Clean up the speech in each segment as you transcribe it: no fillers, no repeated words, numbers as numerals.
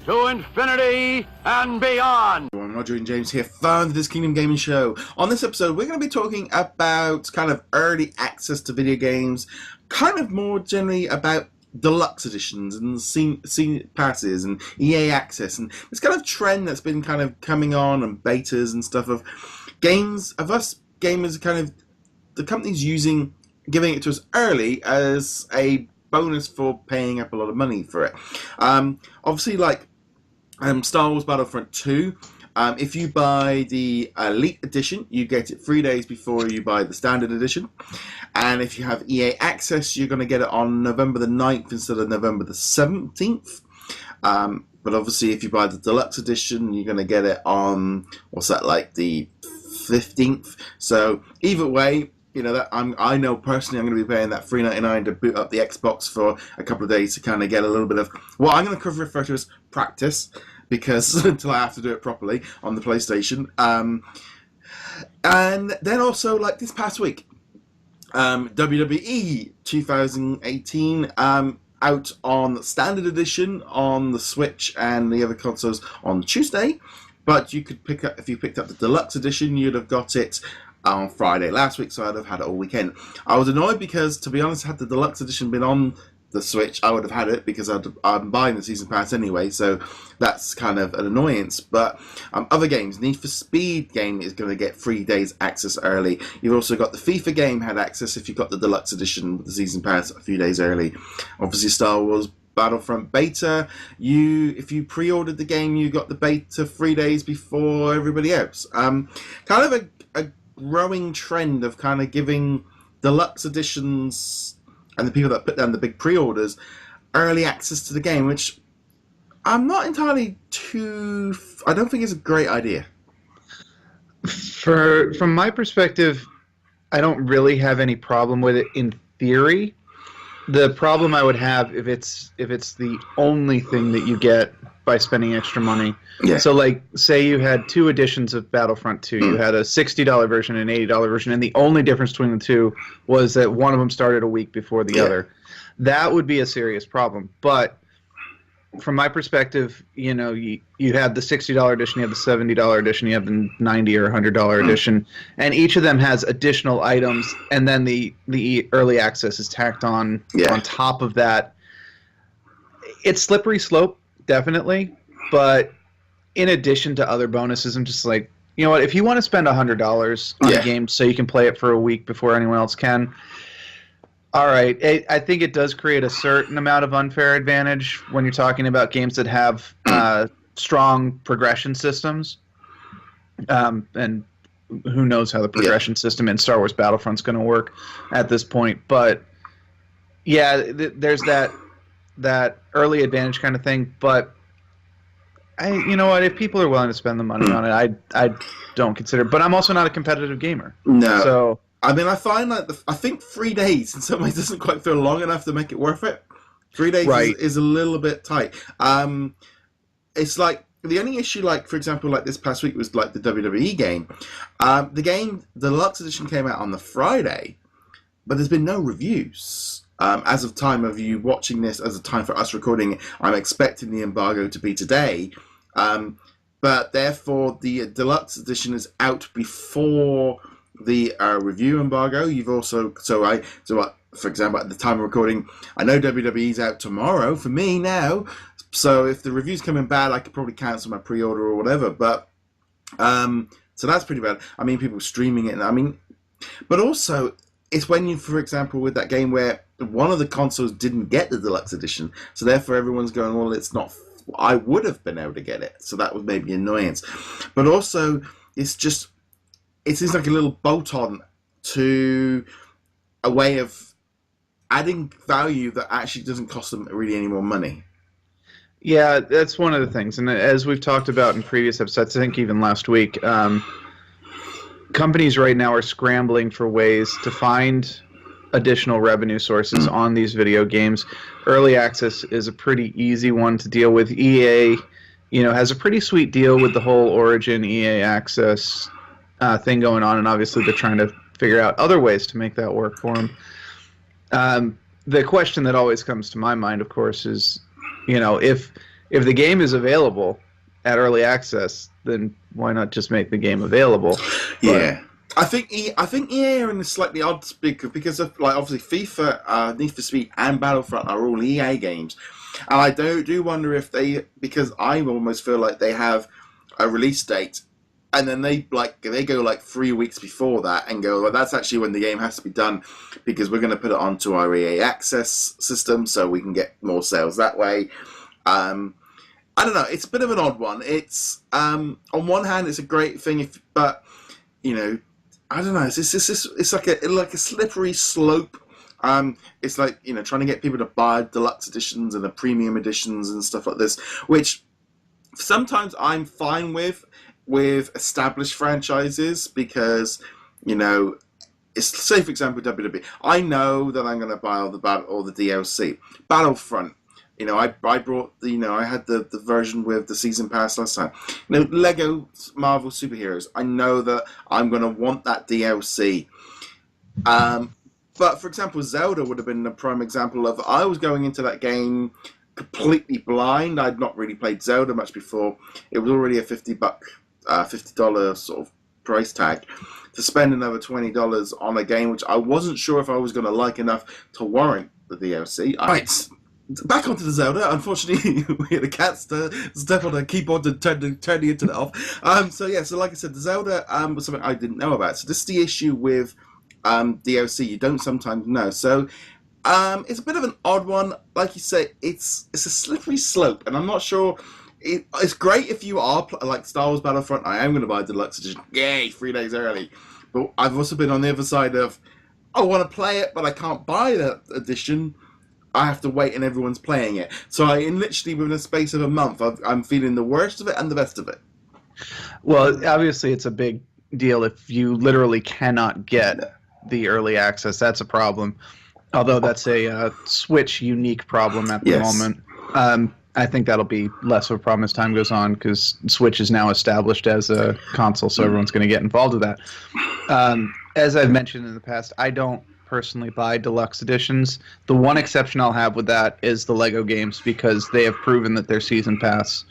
to infinity and beyond. I'm Roger and James here from the DisKingdom Gaming Show. On this episode, we're going to be talking about kind of early access to video games, kind of more generally about deluxe editions and scene passes and EA access, and this kind of trend that's been kind of coming on and betas and stuff of games, of us gamers, kind of the companies giving it to us early as a bonus for paying up a lot of money for it. Obviously, like Star Wars Battlefront 2, if you buy the Elite Edition, you get it 3 days before you buy the Standard Edition. And if you have EA Access, you're going to get it on November the 9th instead of November the 17th. But obviously, if you buy the Deluxe Edition, you're going to get it on, what's that, like the 15th. So either way, you know, that I know personally I'm going to be paying that $3.99 to boot up the Xbox for a couple of days to kind of get a little bit of what I'm going to refer to as practice, because until I have to do it properly on the PlayStation. And then also, like this past week, WWE 2018 out on Standard Edition on the Switch and the other consoles on Tuesday. But you could pick up, if you picked up the Deluxe Edition, you'd have got it on Friday last week, so I'd have had it all weekend. I was annoyed because, to be honest, had the Deluxe Edition been on the Switch, I would have had it because I'm buying the Season Pass anyway, so that's kind of an annoyance. But other games, Need for Speed game is going to get 3 days access early. You've also got the FIFA game had access if you got the Deluxe Edition with the Season Pass a few days early. Obviously, Star Wars Battlefront beta, if you pre-ordered the game, you got the beta 3 days before everybody else. Kind of a growing trend of kind of giving deluxe editions and the people that put down the big pre-orders early access to the game, which I'm not entirely I don't think it's a great idea. From my perspective, I don't really have any problem with it in theory. The problem I would have if it's the only thing that you get by spending extra money. Yeah. So, like, say you had two editions of Battlefront 2. You had a $60 version and an $80 version, and the only difference between the two was that one of them started a week before the other. That would be a serious problem. But from my perspective, you know, you had the $60 edition, you have the $70 edition, you have the $90 or $100 edition, and each of them has additional items, and then the early access is tacked on top of that. It's slippery slope, definitely, but in addition to other bonuses, I'm just like, you know what, if you want to spend $100 on a game so you can play it for a week before anyone else can, all right. I think it does create a certain amount of unfair advantage when you're talking about games that have strong progression systems. And who knows how the progression system in Star Wars Battlefront is going to work at this point. But, yeah, there's that early advantage kind of thing. But, you know what, if people are willing to spend the money on it, I don't consider it. But I'm also not a competitive gamer. No. So I mean, I find like I think 3 days in some ways doesn't quite feel long enough to make it worth it. 3 days is a little bit tight. It's like the only issue, like for example, like this past week was like the WWE game. The Deluxe Edition came out on the Friday, but there's been no reviews. As of time of you watching this, as a time for us recording, I'm expecting the embargo to be today. But therefore, the Deluxe Edition is out before the review embargo. You've also for example, at the time of recording, I know WWE's out tomorrow for me now, so if the review's coming bad, I could probably cancel my pre-order or whatever. But so that's pretty bad. I mean, people streaming it, and I mean, but also it's when you, for example, with that game where one of the consoles didn't get the Deluxe Edition, so therefore everyone's going, well, it's not. I would have been able to get it, so that was maybe an annoyance. But also, it's just. It seems like a little bolt-on to a way of adding value that actually doesn't cost them really any more money. Yeah, that's one of the things. And as we've talked about in previous episodes, I think even last week, companies right now are scrambling for ways to find additional revenue sources on these video games. Early access is a pretty easy one to deal with. EA, has a pretty sweet deal with the whole Origin EA access thing going on, and obviously they're trying to figure out other ways to make that work for them. The question that always comes to my mind, of course, is, if if the game is available at early access, then why not just make the game available? Yeah. I think EA are in a slightly odd speaker because of, like, obviously FIFA, Need for Speed, and Battlefront are all EA games, and I do wonder if because I almost feel like they have a release date, and then they go like 3 weeks before that and go, well, that's actually when the game has to be done because we're going to put it onto our EA Access system so we can get more sales that way. I don't know. It's a bit of an odd one. It's on one hand, it's a great thing, but you know. I don't know. It's like a slippery slope. It's like, you know, trying to get people to buy deluxe editions and the premium editions and stuff like this, which sometimes I'm fine with established franchises because, you know, it's, say for example WWE. I know that I'm going to buy all the DLC. Battlefront. You know, I brought I had the version with the season pass last time. You know, Lego Marvel Superheroes. I know that I'm going to want that DLC. But for example, Zelda would have been a prime example of, I was going into that game completely blind. I'd not really played Zelda much before. It was already a $50 sort of price tag. To spend another $20 on a game which I wasn't sure if I was going to like enough to warrant the DLC. Right. Back onto the Zelda. Unfortunately, we had a cat step on the keyboard and turn the internet off. So like I said, the Zelda was something I didn't know about. So this is the issue with DLC. You don't sometimes know. So it's a bit of an odd one. Like you say, it's a slippery slope, and I'm not sure. It's great if you are like Star Wars Battlefront. I am going to buy a deluxe edition. Yay, 3 days early. But I've also been on the other side of, I want to play it, but I can't buy that edition. I have to wait and everyone's playing it. So literally within a space of a month, I'm feeling the worst of it and the best of it. Well, obviously it's a big deal if you literally cannot get the early access. That's a problem. Although that's a Switch unique problem at the moment. I think that'll be less of a problem as time goes on because Switch is now established as a console, so everyone's going to get involved with that. As I've mentioned in the past, I don't personally buy deluxe editions. The one exception I'll have with that is the Lego games because they have proven that their season pass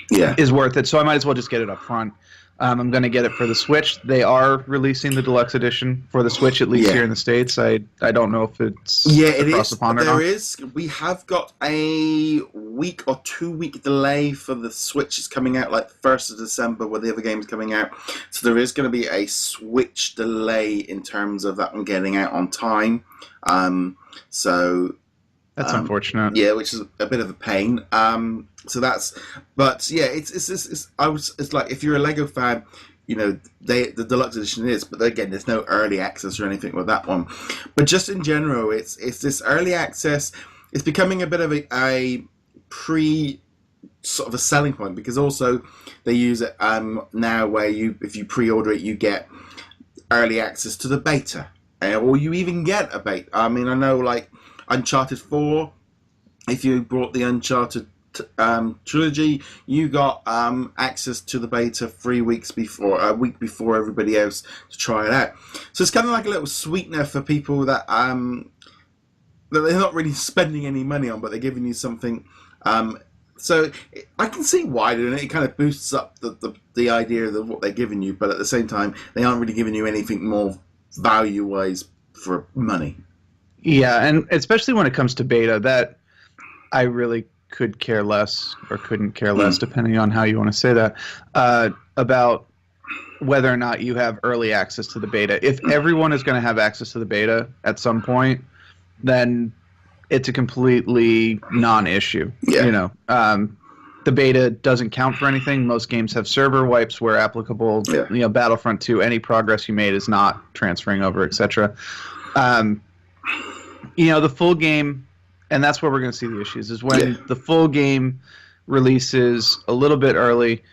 is worth it. So I might as well just get it up front. I'm going to get it for the Switch. They are releasing the deluxe edition for the Switch, at least here in the States. I don't know if it's across the pond or not. There is. We have got a week or 2 week delay for the Switch. It's coming out like 1st of December where the other game's coming out. So there is going to be a Switch delay in terms of that one getting out on time. So that's unfortunate. Yeah, which is a bit of a pain. So that's, but yeah, it's like if you're a Lego fan, you know, the deluxe edition is, but again, there's no early access or anything with that one. But just in general, it's this early access. It's becoming a bit of a sort of a selling point because also they use it now where if you pre-order it, you get early access to the beta, or you even get a beta. I mean, I know like Uncharted 4, if you bought the Uncharted trilogy, you got access to the beta 3 weeks before, a week before everybody else to try it out. So it's kind of like a little sweetener for people that they're not really spending any money on, but they're giving you something. So I can see why doing it. It kind of boosts up the idea of what they're giving you, but at the same time, they aren't really giving you anything more value-wise for money. Yeah, and especially when it comes to beta, that I really could care less or couldn't care less, depending on how you want to say that, about whether or not you have early access to the beta. If everyone is going to have access to the beta at some point, then it's a completely non-issue. Yeah. You know, the beta doesn't count for anything. Most games have server wipes where applicable. Yeah. You know, Battlefront 2, any progress you made is not transferring over, etc. You know, the full game, and that's where we're going to see the issues, is when the full game releases a little bit early.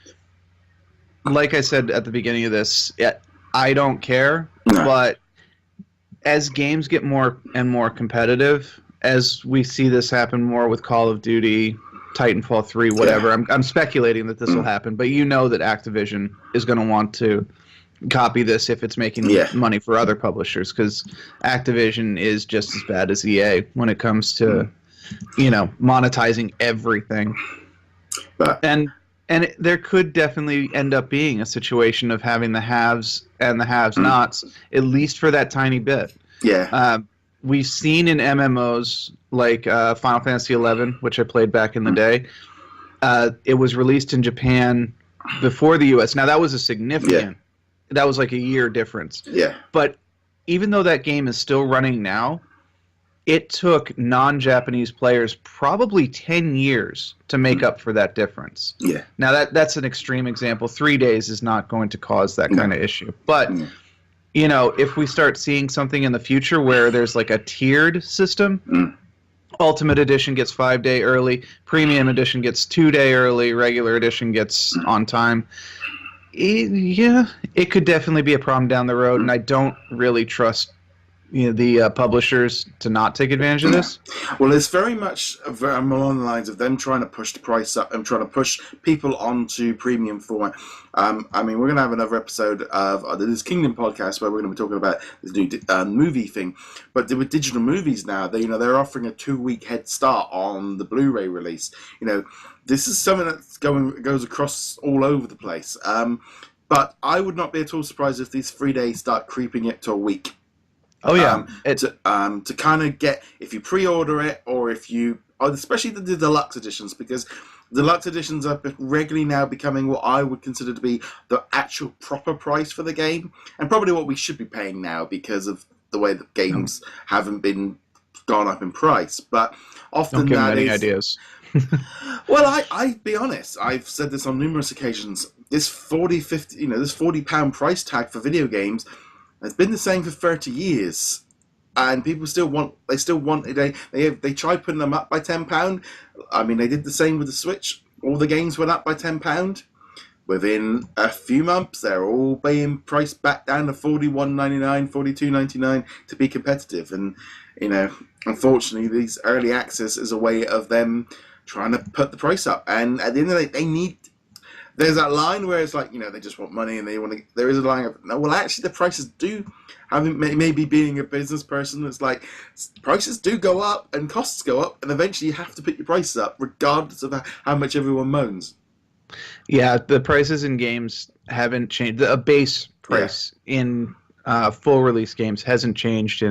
Like I said at the beginning of this, I don't care, but as games get more and more competitive, as we see this happen more with Call of Duty, Titanfall 3, whatever, I'm speculating that this will happen, but you know that Activision is going to want to copy this if it's making money for other publishers, because Activision is just as bad as EA when it comes to, you know, monetizing everything. But there could definitely end up being a situation of having the haves and the have-nots, at least for that tiny bit. Yeah. We've seen in MMOs like Final Fantasy XI, which I played back in the day. It was released in Japan before the U.S. Now, that was a significant... That was like a year difference. Yeah. But even though that game is still running now, it took non-Japanese players probably 10 years to make up for that difference. Yeah. Now, that's an extreme example. 3 days is not going to cause that kind of issue. But, you know, if we start seeing something in the future where there's like a tiered system, Ultimate Edition gets 5-day early, Premium Edition gets 2-day early, Regular Edition gets on time. It could definitely be a problem down the road, and I don't really trust the publishers to not take advantage of this. Well, it's very much along the lines of them trying to push the price up and trying to push people onto premium format. I mean, we're going to have another episode of the DisKingdom podcast where we're going to be talking about this new movie thing. But with digital movies now, they're offering a 2-week head start on the Blu-ray release. You know, this is something that's goes across all over the place. But I would not be at all surprised if these 3 days start creeping it to a week. Oh yeah, to kind of get, if you pre-order it, or if you, especially the deluxe editions, because deluxe editions are regularly now becoming what I would consider to be the actual proper price for the game, and probably what we should be paying now because of the way that games haven't been gone up in price. But often don't give that me any is, ideas. Well, I be honest, I've said this on numerous occasions. This £40 price tag for video games. It's been the same for 30 years, and people still want. They tried putting them up by £10. I mean, they did the same with the Switch. All the games went up by £10. Within a few months, they're all being priced back down to $41.99, $42.99 to be competitive. And unfortunately, these early access is a way of them trying to put the price up. And at the end of the day, they need. There's that line where it's like, they just want money and they want to... There is a line of, no, well, actually, the prices do... Maybe being a business person, it's like, prices do go up and costs go up, and eventually you have to put your prices up, regardless of how much everyone moans. Yeah, the prices in games haven't changed. A base price in full release games hasn't changed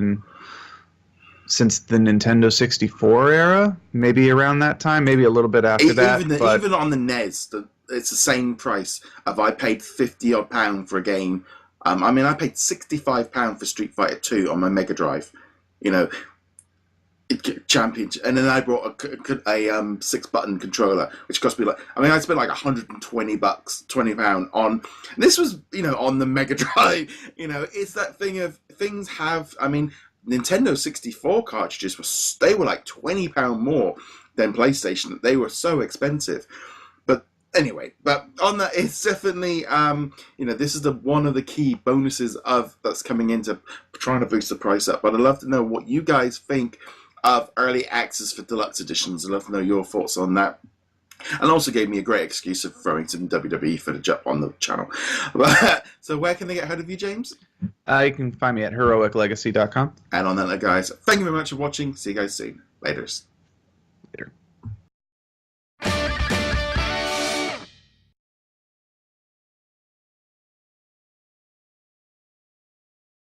since the Nintendo 64 era, maybe around that time, maybe a little bit after that. Even on the NES, it's the same price. If I paid £50 for a game, I paid £65 for Street Fighter 2 on my Mega Drive, Championship, and then I brought a 6-button controller, which cost me I spent like £120, £20 on. And this was on the Mega Drive. It's that thing of things have. Nintendo 64 cartridges were like £20 more than PlayStation. They were so expensive. Anyway, but on that, it's definitely, this is one of the key bonuses that's coming into trying to boost the price up. But I'd love to know what you guys think of early access for deluxe editions. I'd love to know your thoughts on that. And also gave me a great excuse of throwing some WWE footage up on the channel. So where can they get hold of you, James? You can find me at heroiclegacy.com. And on that note, guys, thank you very much for watching. See you guys soon. Laters.